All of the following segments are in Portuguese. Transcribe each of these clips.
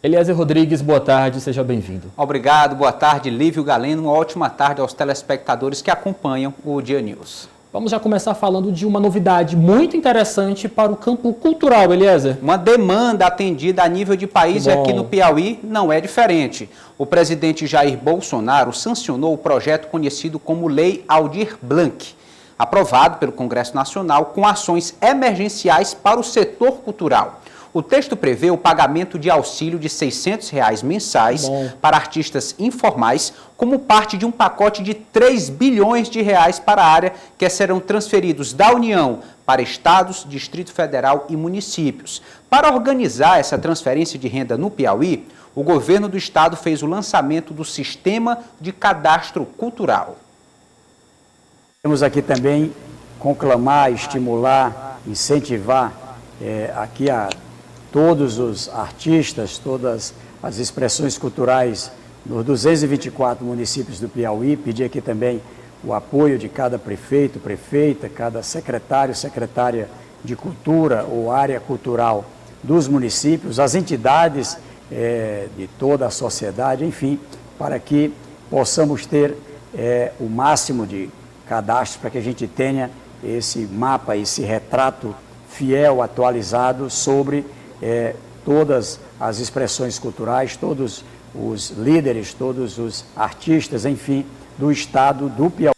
Eliezer Rodrigues, boa tarde, seja bem-vindo. Obrigado, boa tarde, Lívio Galeno, uma ótima tarde aos telespectadores que acompanham o Dia News. Vamos já começar falando de uma novidade muito interessante para o campo cultural, Eliezer. Uma demanda atendida a nível de país e aqui no Piauí não é diferente. O presidente Jair Bolsonaro sancionou o projeto conhecido como Lei Aldir Blanc, aprovado pelo Congresso Nacional com ações emergenciais para o setor cultural. O texto prevê o pagamento de auxílio de R$ 600 mensais para artistas informais, como parte de um pacote de 3 bilhões de reais para a área, que serão transferidos da União para estados, Distrito Federal e municípios. Para organizar essa transferência de renda no Piauí, o governo do estado fez o lançamento do Sistema de Cadastro Cultural. Temos aqui também conclamar, estimular, incentivar aqui a todos os artistas, todas as expressões culturais nos 224 municípios do Piauí, pedir aqui também o apoio de cada prefeito, prefeita, cada secretário, secretária de cultura ou área cultural dos municípios, as entidades de toda a sociedade, enfim, para que possamos ter o máximo de cadastros para que a gente tenha esse mapa, esse retrato fiel, atualizado sobre todas as expressões culturais, todos os líderes, todos os artistas, enfim, do estado do Piauí.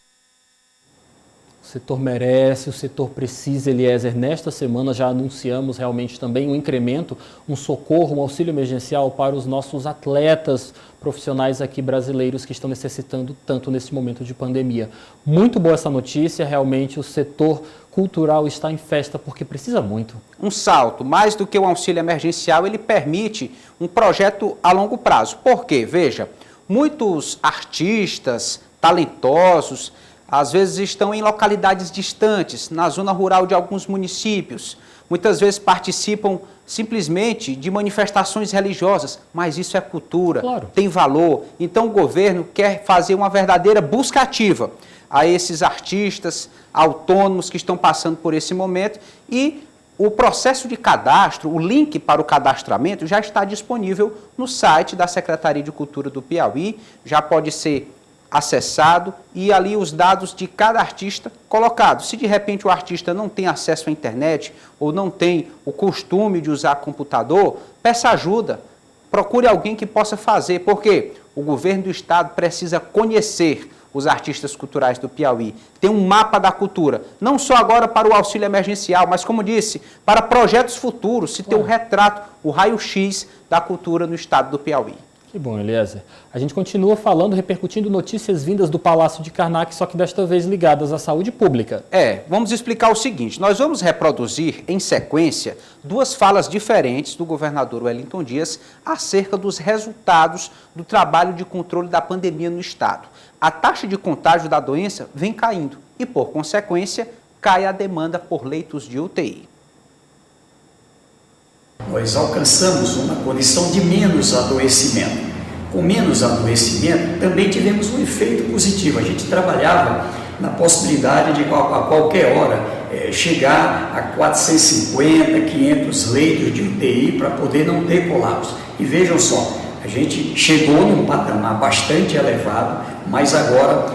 O setor merece, o setor precisa, Eliezer. Nesta semana já anunciamos realmente também um incremento, um socorro, um auxílio emergencial para os nossos atletas profissionais aqui brasileiros que estão necessitando tanto nesse momento de pandemia. Muito boa essa notícia, realmente o setor cultural está em festa porque precisa muito. Um salto, mais do que um auxílio emergencial, ele permite um projeto a longo prazo. Por quê? Veja, muitos artistas talentosos, às vezes estão em localidades distantes, na zona rural de alguns municípios. Muitas vezes participam simplesmente de manifestações religiosas, mas isso é cultura, tem valor. Então o governo quer fazer uma verdadeira busca ativa a esses artistas autônomos que estão passando por esse momento e o processo de cadastro, o link para o cadastramento já está disponível no site da Secretaria de Cultura do Piauí, já pode ser acessado e ali os dados de cada artista colocados. Se de repente o artista não tem acesso à internet ou não tem o costume de usar computador, peça ajuda, procure alguém que possa fazer, porque o governo do estado precisa conhecer os artistas culturais do Piauí, tem um mapa da cultura, não só agora para o auxílio emergencial, mas como disse, para projetos futuros, se ter um retrato, o raio-x da cultura no estado do Piauí. Que bom, Eliezer. A gente continua falando, repercutindo notícias vindas do Palácio de Karnak, só que desta vez ligadas à saúde pública. Vamos explicar o seguinte, nós vamos reproduzir em sequência duas falas diferentes do governador Wellington Dias acerca dos resultados do trabalho de controle da pandemia no estado. A taxa de contágio da doença vem caindo e, por consequência, cai a demanda por leitos de UTI. Nós alcançamos uma condição de menos adoecimento. Com menos adoecimento, também tivemos um efeito positivo. A gente trabalhava na possibilidade de, a qualquer hora, chegar a 450, 500 leitos de UTI para poder não ter colapso. E vejam só, a gente chegou num patamar bastante elevado, mas agora,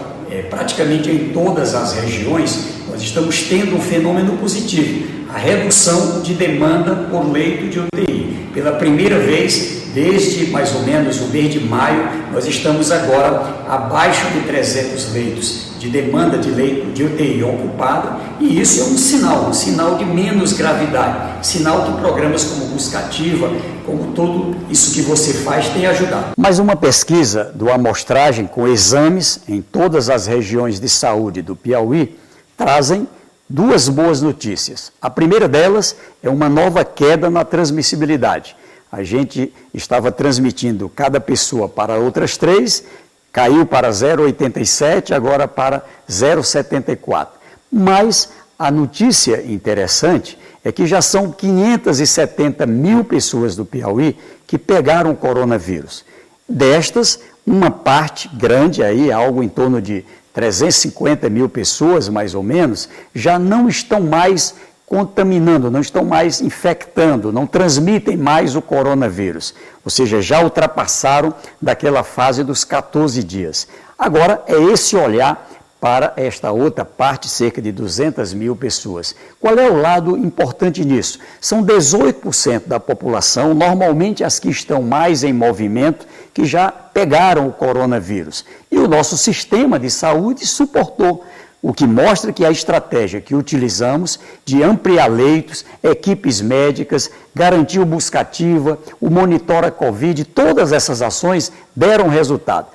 praticamente em todas as regiões, nós estamos tendo um fenômeno positivo. A redução de demanda por leito de UTI. Pela primeira vez, desde mais ou menos o mês de maio, nós estamos agora abaixo de 300 leitos de demanda de leito de UTI ocupada, e isso é um sinal de menos gravidade, sinal que programas como Busca Ativa, como tudo isso que você faz, tem ajudado. Mas uma pesquisa do amostragem com exames em todas as regiões de saúde do Piauí trazem duas boas notícias. A primeira delas é uma nova queda na transmissibilidade. A gente estava transmitindo cada pessoa para outras 3, caiu para 0,87, agora para 0,74. Mas a notícia interessante é que já são 570 mil pessoas do Piauí que pegaram o coronavírus. Destas, uma parte grande, aí, algo em torno de 350 mil pessoas, mais ou menos, já não estão mais contaminando, não estão mais infectando, não transmitem mais o coronavírus. Ou seja, já ultrapassaram daquela fase dos 14 dias. Agora é esse olhar para esta outra parte, cerca de 200 mil pessoas. Qual é o lado importante nisso? São 18% da população, normalmente as que estão mais em movimento, que já pegaram o coronavírus. E o nosso sistema de saúde suportou, o que mostra que a estratégia que utilizamos de ampliar leitos, equipes médicas, garantir o buscativa, o Monitora Covid, todas essas ações deram resultado.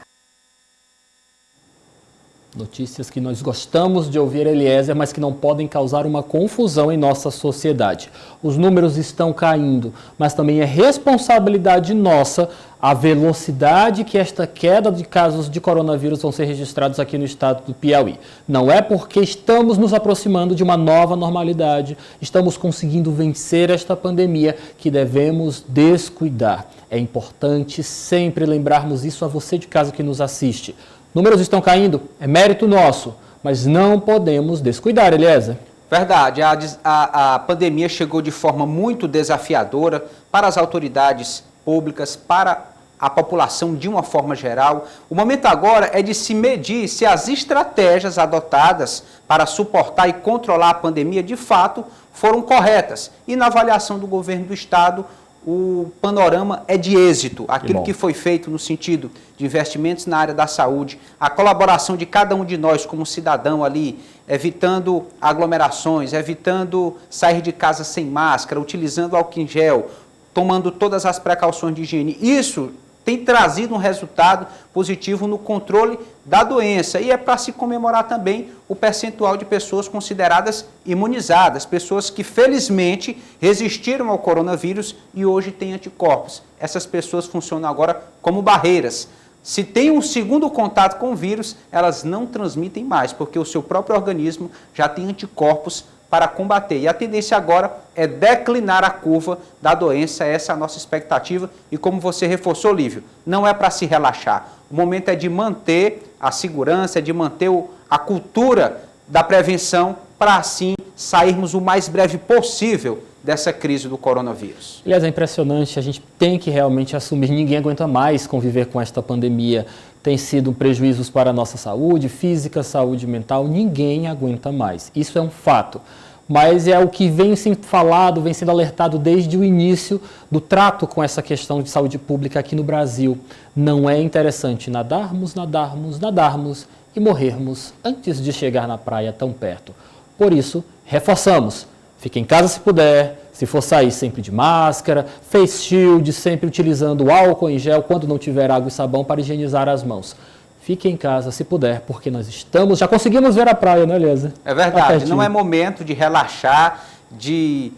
Notícias que nós gostamos de ouvir, Eliezer, mas que não podem causar uma confusão em nossa sociedade. Os números estão caindo, mas também é responsabilidade nossa a velocidade que esta queda de casos de coronavírus vão ser registrados aqui no estado do Piauí. Não é porque estamos nos aproximando de uma nova normalidade, estamos conseguindo vencer esta pandemia que devemos descuidar. É importante sempre lembrarmos isso a você de casa que nos assiste. Números estão caindo, é mérito nosso, mas não podemos descuidar, Eliezer. Verdade, a pandemia chegou de forma muito desafiadora para as autoridades públicas, para a população de uma forma geral. O momento agora é de se medir se as estratégias adotadas para suportar e controlar a pandemia de fato foram corretas. E na avaliação do governo do estado, o panorama é de êxito. Aquilo que foi feito no sentido de investimentos na área da saúde, a colaboração de cada um de nós como cidadão ali, evitando aglomerações, evitando sair de casa sem máscara, utilizando álcool em gel, tomando todas as precauções de higiene. Isso tem trazido um resultado positivo no controle da doença. E é para se comemorar também o percentual de pessoas consideradas imunizadas, pessoas que felizmente resistiram ao coronavírus e hoje têm anticorpos. Essas pessoas funcionam agora como barreiras. Se tem um segundo contato com o vírus, elas não transmitem mais, porque o seu próprio organismo já tem anticorpos para combater. E a tendência agora é declinar a curva da doença, essa é a nossa expectativa. E como você reforçou, Lívio, não é para se relaxar. O momento é de manter a segurança, é de manter a cultura da prevenção para assim sairmos o mais breve possível dessa crise do coronavírus. Aliás, é impressionante, a gente tem que realmente assumir, ninguém aguenta mais conviver com esta pandemia. Tem sido prejuízos para a nossa saúde física, saúde mental, ninguém aguenta mais. Isso é um fato. Mas é o que vem sendo falado, vem sendo alertado desde o início do trato com essa questão de saúde pública aqui no Brasil. Não é interessante nadarmos e morrermos antes de chegar na praia tão perto. Por isso, reforçamos. Fique em casa se puder, se for sair sempre de máscara, face shield, sempre utilizando álcool em gel quando não tiver água e sabão para higienizar as mãos. Fique em casa se puder, porque nós já conseguimos ver a praia, né, Eliezer? É verdade, não é momento de relaxar, de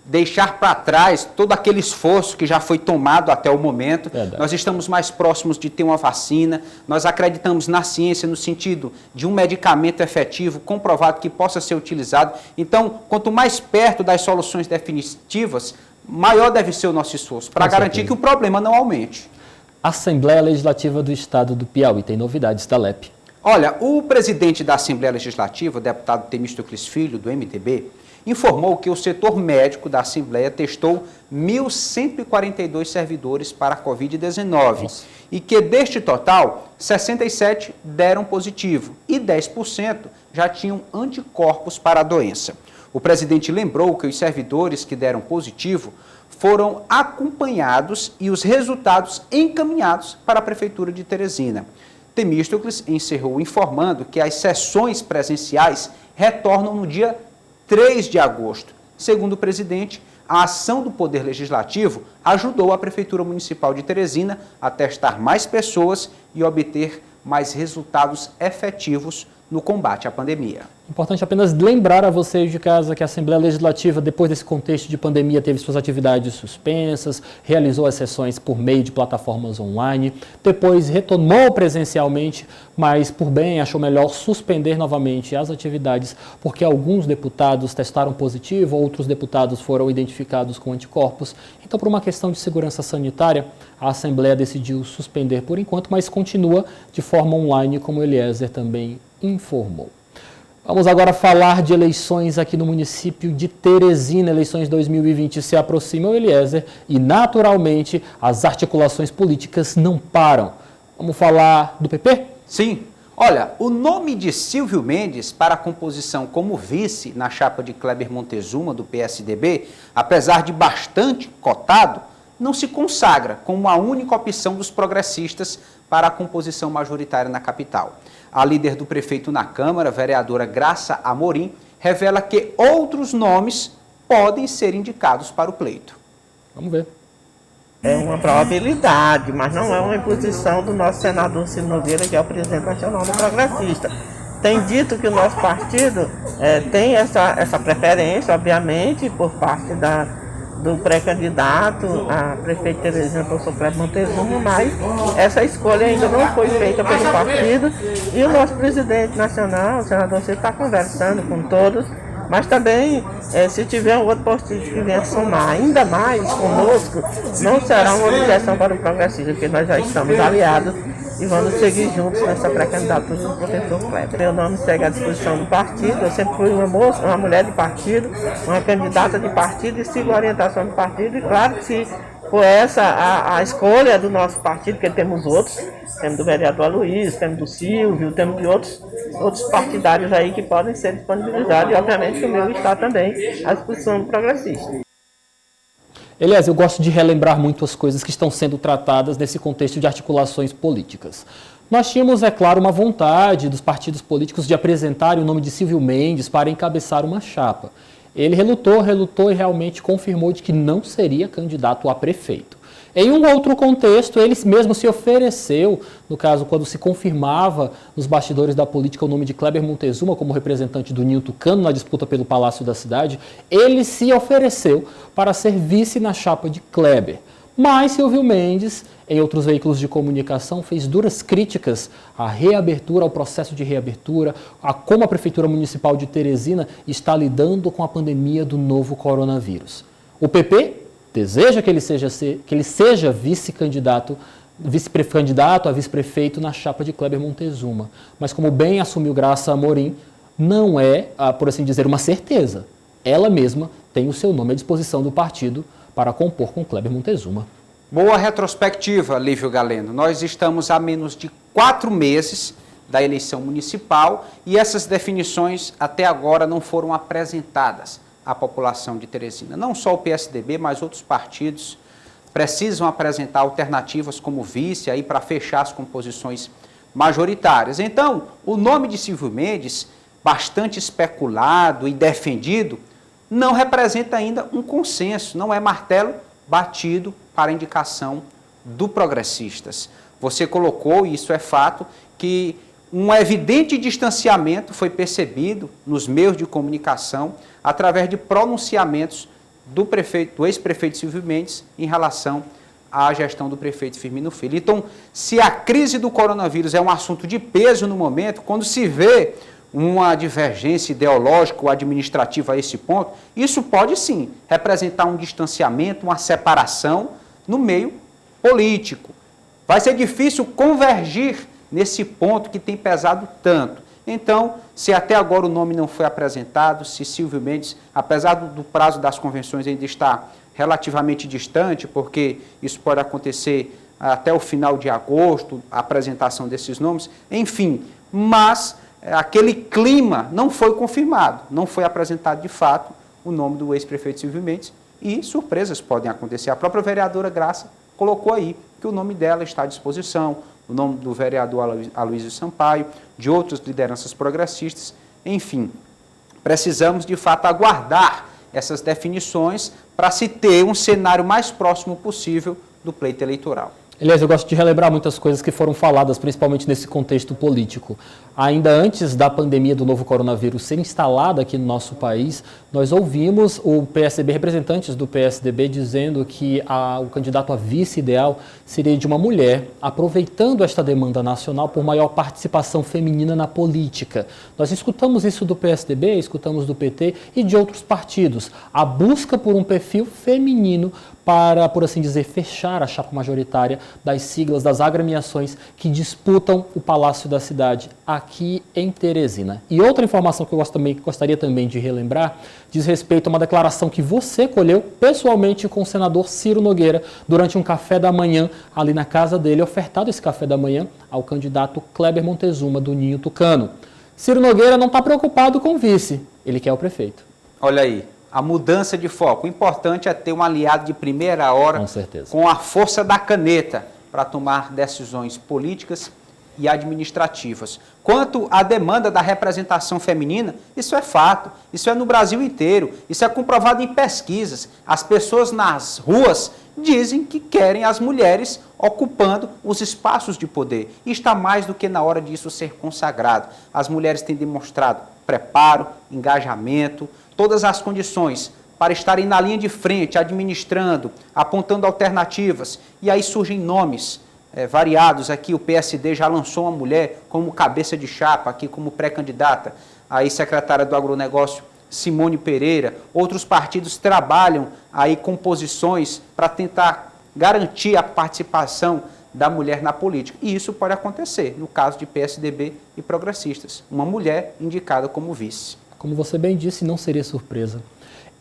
deixar para trás todo aquele esforço que já foi tomado até o momento. Verdade. Nós estamos mais próximos de ter uma vacina, nós acreditamos na ciência no sentido de um medicamento efetivo, comprovado que possa ser utilizado. Então, quanto mais perto das soluções definitivas, maior deve ser o nosso esforço, para garantir que o problema não aumente. Assembleia Legislativa do Estado do Piauí, tem novidades da LEP. Olha, o presidente da Assembleia Legislativa, o deputado Temístocles Filho, do MDB, informou que o setor médico da Assembleia testou 1.142 servidores para a Covid-19 e que deste total, 67 deram positivo e 10% já tinham anticorpos para a doença. O presidente lembrou que os servidores que deram positivo foram acompanhados e os resultados encaminhados para a Prefeitura de Teresina. Temístocles encerrou informando que as sessões presenciais retornam no dia 3 de agosto. Segundo o presidente, a ação do Poder Legislativo ajudou a Prefeitura Municipal de Teresina a testar mais pessoas e obter mais resultados efetivos no combate à pandemia. Importante apenas lembrar a vocês de casa que a Assembleia Legislativa, depois desse contexto de pandemia, teve suas atividades suspensas, realizou as sessões por meio de plataformas online, depois retomou presencialmente, mas por bem achou melhor suspender novamente as atividades, porque alguns deputados testaram positivo, outros deputados foram identificados com anticorpos. Então, por uma questão de segurança sanitária, a Assembleia decidiu suspender por enquanto, mas continua de forma online, como o Eliezer também informou. Vamos agora falar de eleições aqui no município de Teresina. Eleições 2020 se aproximam, Eliezer, e naturalmente as articulações políticas não param. Vamos falar do PP? Sim. Olha, o nome de Silvio Mendes para a composição como vice na chapa de Kleber Montezuma, do PSDB, apesar de bastante cotado, não se consagra como a única opção dos progressistas para a composição majoritária na capital. A líder do prefeito na Câmara, vereadora Graça Amorim, revela que outros nomes podem ser indicados para o pleito. Vamos ver. É uma probabilidade, mas não é uma imposição do nosso senador Ciro Nogueira, que é o presidente nacional do Progressista. Tem dito que o nosso partido tem essa preferência, obviamente, por parte do pré-candidato a prefeito de Teresina, professor Kleber Montezuma, mas essa escolha ainda não foi feita pelo partido e o nosso presidente nacional, o senador Ciro, está conversando com todos, mas também, se tiver um outro partido que venha somar ainda mais conosco, não será uma objeção para o progressista, porque nós já estamos aliados e vamos seguir juntos nessa pré-candidatura do professor Kleber. Meu nome segue à disposição do partido, eu sempre fui uma moça, uma mulher de partido, uma candidata de partido e sigo a orientação do partido. E claro que se for essa a escolha do nosso partido, porque temos outros, temos do vereador Aloysio, temos do Silvio, temos de outros partidários aí que podem ser disponibilizados e obviamente que o meu está também à disposição do progressista. Elias, eu gosto de relembrar muito as coisas que estão sendo tratadas nesse contexto de articulações políticas. Nós tínhamos, é claro, uma vontade dos partidos políticos de apresentarem o nome de Silvio Mendes para encabeçar uma chapa. Ele relutou e realmente confirmou de que não seria candidato a prefeito. Em um outro contexto, ele mesmo se ofereceu, no caso, quando se confirmava nos bastidores da política o nome de Kleber Montezuma como representante do Ninho Tucano na disputa pelo Palácio da Cidade, ele se ofereceu para ser vice na chapa de Kleber. Mas Silvio Mendes, em outros veículos de comunicação, fez duras críticas à reabertura, ao processo de reabertura, a como a Prefeitura Municipal de Teresina está lidando com a pandemia do novo coronavírus. O PP deseja que ele seja vice-candidato a vice-prefeito na chapa de Kleber Montezuma. Mas como bem assumiu Graça Amorim, não é, por assim dizer, uma certeza. Ela mesma tem o seu nome à disposição do partido para compor com Kleber Montezuma. Boa retrospectiva, Lívio Galeno. Nós estamos a menos de 4 meses da eleição municipal e essas definições até agora não foram apresentadas à população de Teresina. Não só o PSDB, mas outros partidos precisam apresentar alternativas como vice aí para fechar as composições majoritárias. Então, o nome de Silvio Mendes, bastante especulado e defendido, não representa ainda um consenso, não é martelo batido para a indicação do Progressistas. Você colocou, e isso é fato, que um evidente distanciamento foi percebido nos meios de comunicação através de pronunciamentos do ex-prefeito Silvio Mendes em relação à gestão do prefeito Firmino Filho. Então, se a crise do coronavírus é um assunto de peso no momento, quando se vê uma divergência ideológica ou administrativa a esse ponto, isso pode sim representar um distanciamento, uma separação no meio político. Vai ser difícil convergir nesse ponto que tem pesado tanto. Então, se até agora o nome não foi apresentado, se Silvio Mendes, apesar do prazo das convenções ainda está relativamente distante, porque isso pode acontecer até o final de agosto, a apresentação desses nomes, enfim, mas aquele clima não foi confirmado, não foi apresentado de fato o nome do ex-prefeito Silvio Mendes e surpresas podem acontecer. A própria vereadora Graça colocou aí que o nome dela está à disposição, o nome do vereador Aloysio Sampaio, de outras lideranças progressistas, enfim, precisamos de fato aguardar essas definições para se ter um cenário mais próximo possível do pleito eleitoral. Aliás, eu gosto de relembrar muitas coisas que foram faladas, principalmente nesse contexto político. Ainda antes da pandemia do novo coronavírus ser instalada aqui no nosso país, nós ouvimos o PSDB, representantes do PSDB, dizendo que o candidato a vice ideal seria de uma mulher, aproveitando esta demanda nacional por maior participação feminina na política. Nós escutamos isso do PSDB, escutamos do PT e de outros partidos. A busca por um perfil feminino para, por assim dizer, fechar a chapa majoritária das siglas das agremiações que disputam o Palácio da Cidade aqui em Teresina. E outra informação que eu gostaria também de relembrar diz respeito a uma declaração que você colheu pessoalmente com o senador Ciro Nogueira durante um café da manhã ali na casa dele, ofertado esse café da manhã ao candidato Kleber Montezuma do Ninho Tucano. Ciro Nogueira não está preocupado com o vice, ele quer o prefeito. Olha aí, a mudança de foco. O importante é ter um aliado de primeira hora, com certeza, com a força da caneta para tomar decisões políticas e administrativas. Quanto à demanda da representação feminina, isso é fato, isso é no Brasil inteiro, isso é comprovado em pesquisas. As pessoas nas ruas dizem que querem as mulheres ocupando os espaços de poder. E está mais do que na hora disso ser consagrado. As mulheres têm demonstrado preparo, engajamento, todas as condições para estarem na linha de frente, administrando, apontando alternativas. E aí surgem nomes variados. Aqui o PSD já lançou uma mulher como cabeça de chapa, aqui como pré-candidata, aí secretária do Agronegócio, Simone Pereira. Outros partidos trabalham aí com posições para tentar garantir a participação da mulher na política. E isso pode acontecer no caso de PSDB e progressistas. Uma mulher indicada como vice. Como você bem disse, não seria surpresa.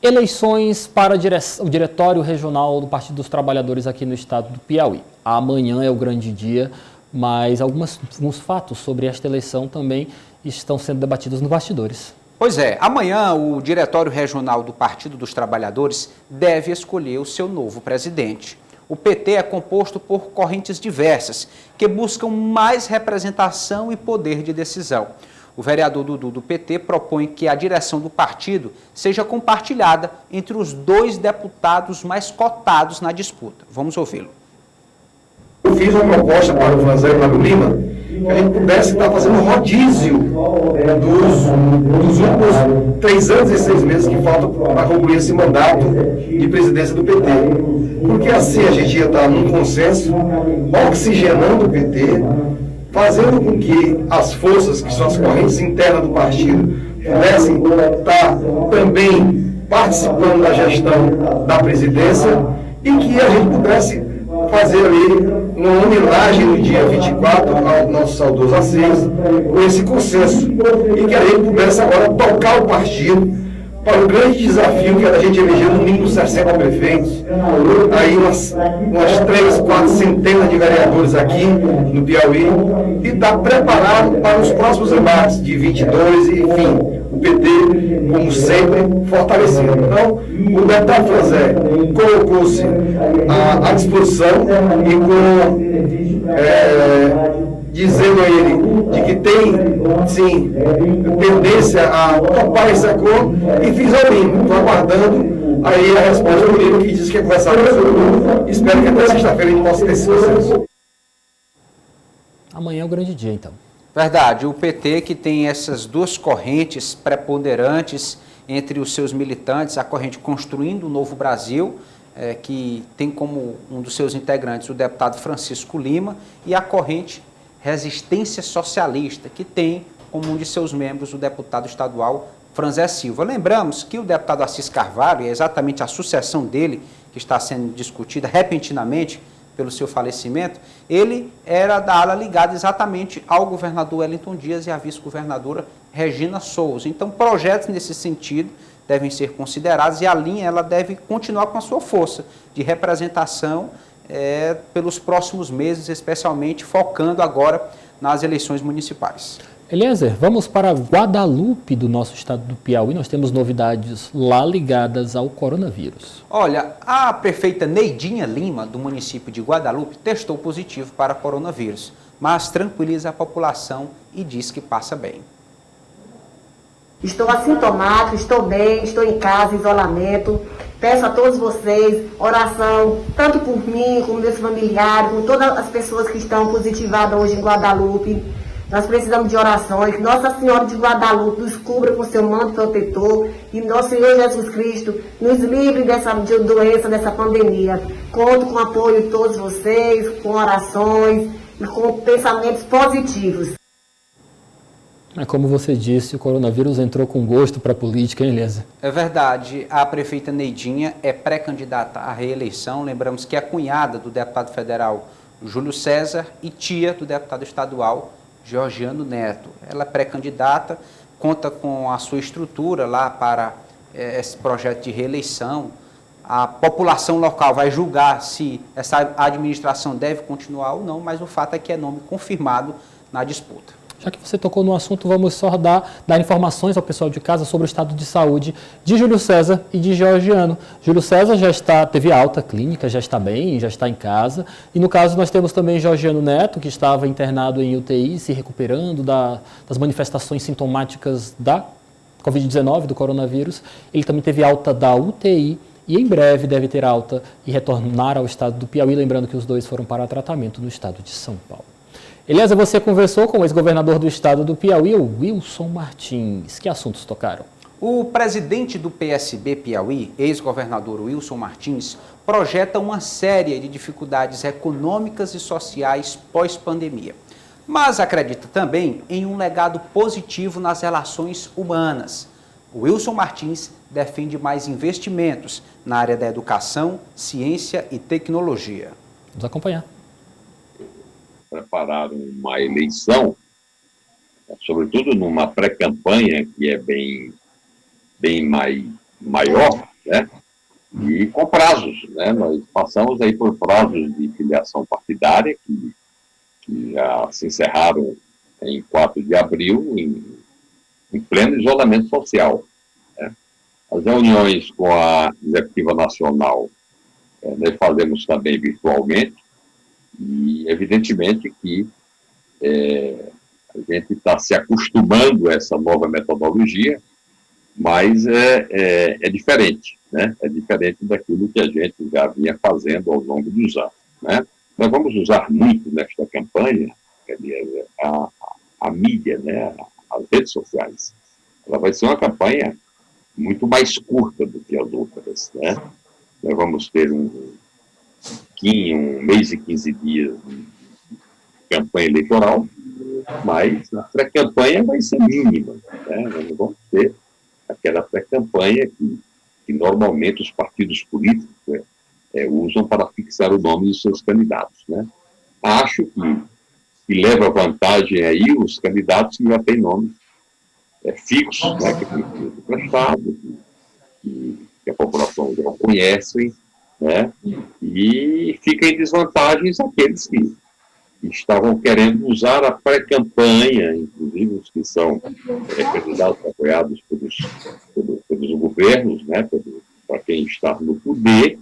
Eleições para o Diretório Regional do Partido dos Trabalhadores aqui no estado do Piauí. Amanhã é o grande dia, mas alguns fatos sobre esta eleição também estão sendo debatidos nos bastidores. Pois é, amanhã o Diretório Regional do Partido dos Trabalhadores deve escolher o seu novo presidente. O PT é composto por correntes diversas, que buscam mais representação e poder de decisão. O vereador Dudu do PT propõe que a direção do partido seja compartilhada entre os 2 deputados mais cotados na disputa. Vamos ouvi-lo. Eu fiz uma proposta para o Franzé Mago Lima, que a gente pudesse estar fazendo um rodízio dos últimos 3 anos e 6 meses que faltam para concluir esse mandato de presidência do PT. Porque assim a gente ia estar num consenso, oxigenando o PT, fazendo com que as forças, que são as correntes internas do partido, pudessem estar também participando da gestão da presidência e que a gente pudesse fazer ali uma homenagem no dia 24 ao nosso saudoso Assis, com esse consenso, e que a gente pudesse agora tocar o partido para o grande desafio que era a gente eleger no mínimo 60 prefeitos, aí umas 3, 4 centenas de vereadores aqui no Piauí, e estar preparado para os próximos embates de 22, e, enfim, o PT, como sempre, fortalecido. Então, o deputado Franzé colocou-se à disposição e dizendo a ele de que tem, sim, tendência a topar esse acordo, e fiz ao mínimo. Estou aguardando aí a resposta do livro que diz que ia conversar com o senhor. Espero que até sexta-feira a gente possa ter esse processo. Amanhã é o grande dia, então. Verdade, o PT que tem essas 2 correntes preponderantes entre os seus militantes, a corrente Construindo o Novo Brasil, que tem como um dos seus integrantes o deputado Francisco Lima, e a corrente Resistência Socialista, que tem como um de seus membros o deputado estadual Franzé Silva. Lembramos que o deputado Assis Carvalho, e é exatamente a sucessão dele que está sendo discutida repentinamente pelo seu falecimento, ele era da ala ligada exatamente ao governador Wellington Dias e à vice-governadora Regina Souza. Então, projetos nesse sentido devem ser considerados, e a linha ela deve continuar com a sua força de representação pelos próximos meses, especialmente focando agora nas eleições municipais. Eliezer, vamos para Guadalupe do nosso estado do Piauí. Nós temos novidades lá ligadas ao coronavírus. Olha, a prefeita Neidinha Lima, do município de Guadalupe, testou positivo para coronavírus, mas tranquiliza a população e diz que passa bem. Estou assintomático, estou bem, estou em casa, isolamento. Peço a todos vocês oração, tanto por mim, como meus familiares, com todas as pessoas que estão positivadas hoje em Guadalupe. Nós precisamos de orações. Nossa Senhora de Guadalupe nos cubra com seu manto protetor, e nosso Senhor Jesus Cristo nos livre dessa doença, dessa pandemia. Conto com o apoio de todos vocês, com orações e com pensamentos positivos. É como você disse, o coronavírus entrou com gosto para a política, hein, Eliezer? É verdade. A prefeita Neidinha é pré-candidata à reeleição. Lembramos que é cunhada do deputado federal Júlio César e tia do deputado estadual Georgiano Neto. Ela é pré-candidata, conta com a sua estrutura lá para esse projeto de reeleição. A população local vai julgar se essa administração deve continuar ou não, mas o fato é que é nome confirmado na disputa. Já que você tocou no assunto, vamos só dar informações ao pessoal de casa sobre o estado de saúde de Júlio César e de Georgiano. Júlio César teve alta clínica, já está bem, já está em casa. E no caso nós temos também Georgiano Neto, que estava internado em UTI, se recuperando das manifestações sintomáticas da Covid-19, do coronavírus. Ele também teve alta da UTI e em breve deve ter alta e retornar ao estado do Piauí, lembrando que os dois foram para tratamento no estado de São Paulo. Eliezer, você conversou com o ex-governador do estado do Piauí, o Wilson Martins. Que assuntos tocaram? O presidente do PSB Piauí, ex-governador Wilson Martins, projeta uma série de dificuldades econômicas e sociais pós-pandemia, mas acredita também em um legado positivo nas relações humanas. O Wilson Martins defende mais investimentos na área da educação, ciência e tecnologia. Vamos acompanhar. Prepararam uma eleição, sobretudo numa pré-campanha que é bem maior, né? E com prazos, né? Nós passamos aí por prazos de filiação partidária que já se encerraram em 4 de abril, em pleno isolamento social, né? As reuniões com a Executiva Nacional nós fazemos também virtualmente, e evidentemente que a gente está se acostumando a essa nova metodologia, mas é diferente, né? É diferente daquilo que a gente já vinha fazendo ao longo dos anos, né? Nós vamos usar muito nesta campanha a mídia, né? As redes sociais. Ela vai ser uma campanha muito mais curta do que as outras, né? Nós vamos ter um mês e 15 dias de campanha eleitoral, mas a pré-campanha vai ser mínima, né? Nós não vamos ter aquela pré-campanha que normalmente os partidos políticos usam para fixar o nome dos seus candidatos, né? Acho que leva vantagem aí os candidatos que já têm nomes fixos, né? Que têm sido prestados, que a população já conhece, né? E fica em desvantagens aqueles que estavam querendo usar a pré-campanha, inclusive os que são candidatos apoiados pelos governos, né? Para quem está no poder,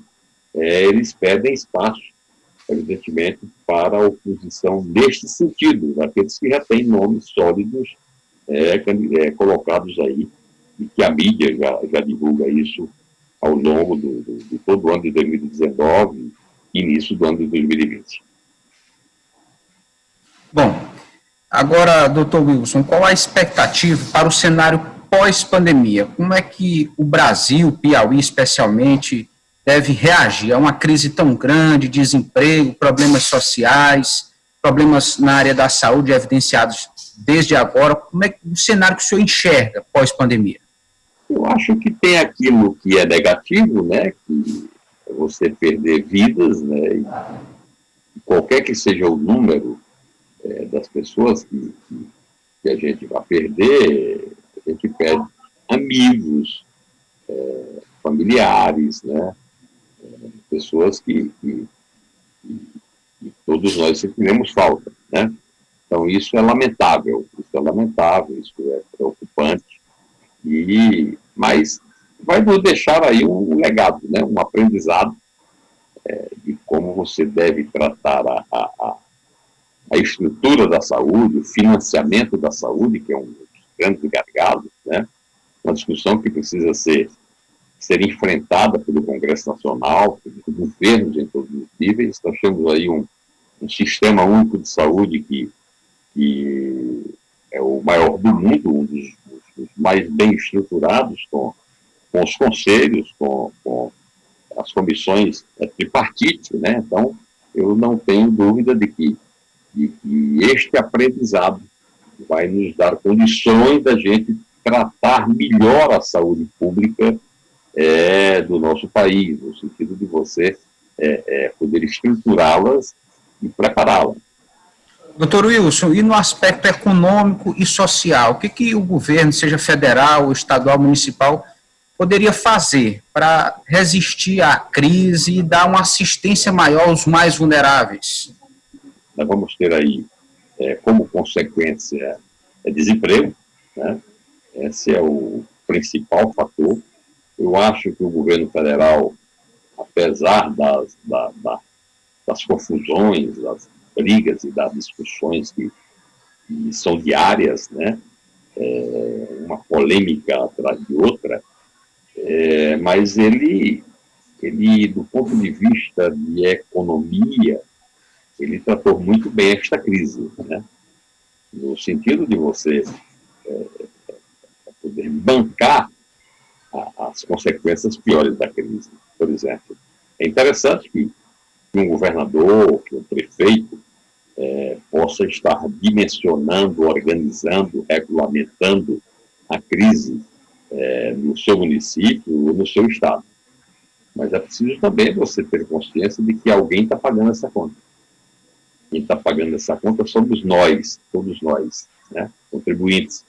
eles pedem espaço, evidentemente, para a oposição neste sentido, daqueles que já têm nomes sólidos colocados aí, e que a mídia já divulga isso ao longo de todo o ano de 2019 e início do ano de 2020. Bom, agora, doutor Wilson, qual a expectativa para o cenário pós-pandemia? Como é que o Brasil, Piauí especialmente, deve reagir a uma crise tão grande, desemprego, problemas sociais, problemas na área da saúde evidenciados desde agora? Como é o cenário que o senhor enxerga pós-pandemia? Eu acho que tem aquilo que é negativo, né, que é você perder vidas, né, e qualquer que seja o número das pessoas que a gente vai perder, a gente perde amigos, familiares, né, pessoas que todos nós sentiremos falta, né. Então isso é lamentável, isso é preocupante. Mas vai nos deixar aí um legado, né? Um aprendizado de como você deve tratar a estrutura da saúde, o financiamento da saúde, que é um dos grandes gargalos, né? Uma discussão que precisa ser enfrentada pelo Congresso Nacional, pelos governos em todos os níveis. Nós temos aí um sistema único de saúde que é o maior do mundo, um dos mais bem estruturados, com os conselhos, com as comissões tripartite, né? Então, eu não tenho dúvida de que este aprendizado vai nos dar condições da gente tratar melhor a saúde pública do nosso país, no sentido de você poder estruturá-las e prepará-las. Doutor Wilson, e no aspecto econômico e social, o que o governo, seja federal, estadual, municipal, poderia fazer para resistir à crise e dar uma assistência maior aos mais vulneráveis? Nós vamos ter aí, como consequência, desemprego, né? Esse é o principal fator. Eu acho que o governo federal, apesar das confusões, das brigas e das discussões que são diárias, né? Uma polêmica atrás de outra, mas ele, do ponto de vista de economia, ele tratou muito bem esta crise, né? No sentido de você poder bancar as consequências piores da crise. Por exemplo, é interessante que um governador, que um prefeito possa estar dimensionando, organizando, regulamentando a crise no seu município ou no seu estado. Mas é preciso também você ter consciência de que alguém está pagando essa conta. Quem está pagando essa conta somos nós, todos nós, né, contribuintes.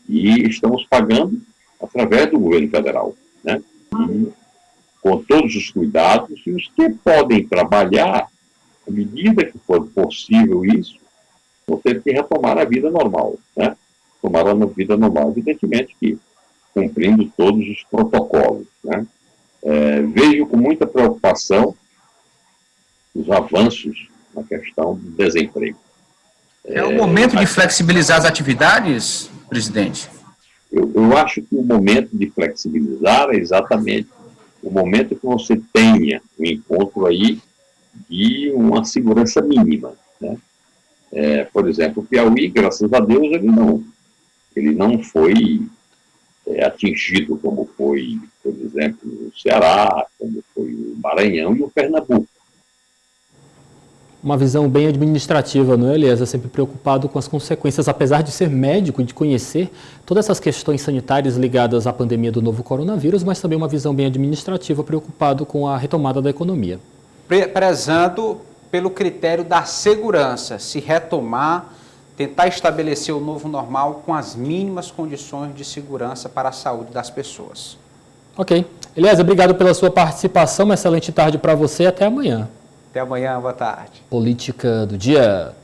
E estamos pagando através do governo federal, né? E com todos os cuidados, e os que podem trabalhar, à medida que for possível isso, vão ter que retomar a vida normal, né? Tomar a vida normal, evidentemente que cumprindo todos os protocolos, né? Vejo com muita preocupação os avanços na questão do desemprego. É o momento de flexibilizar as atividades, presidente? Eu acho que o momento de flexibilizar é exatamente o momento que você tenha um encontro aí de uma segurança mínima, né? Por exemplo, o Piauí, graças a Deus, ele não foi atingido como foi, por exemplo, o Ceará, como foi o Maranhão e o Pernambuco. Uma visão bem administrativa, não é, Eliezer? Sempre preocupado com as consequências, apesar de ser médico e de conhecer todas essas questões sanitárias ligadas à pandemia do novo coronavírus, mas também uma visão bem administrativa, preocupado com a retomada da economia. Prezando pelo critério da segurança, se retomar, tentar estabelecer o novo normal com as mínimas condições de segurança para a saúde das pessoas. Ok. Eliezer, obrigado pela sua participação, uma excelente tarde para você e até amanhã. Até amanhã, boa tarde. Política do Dia.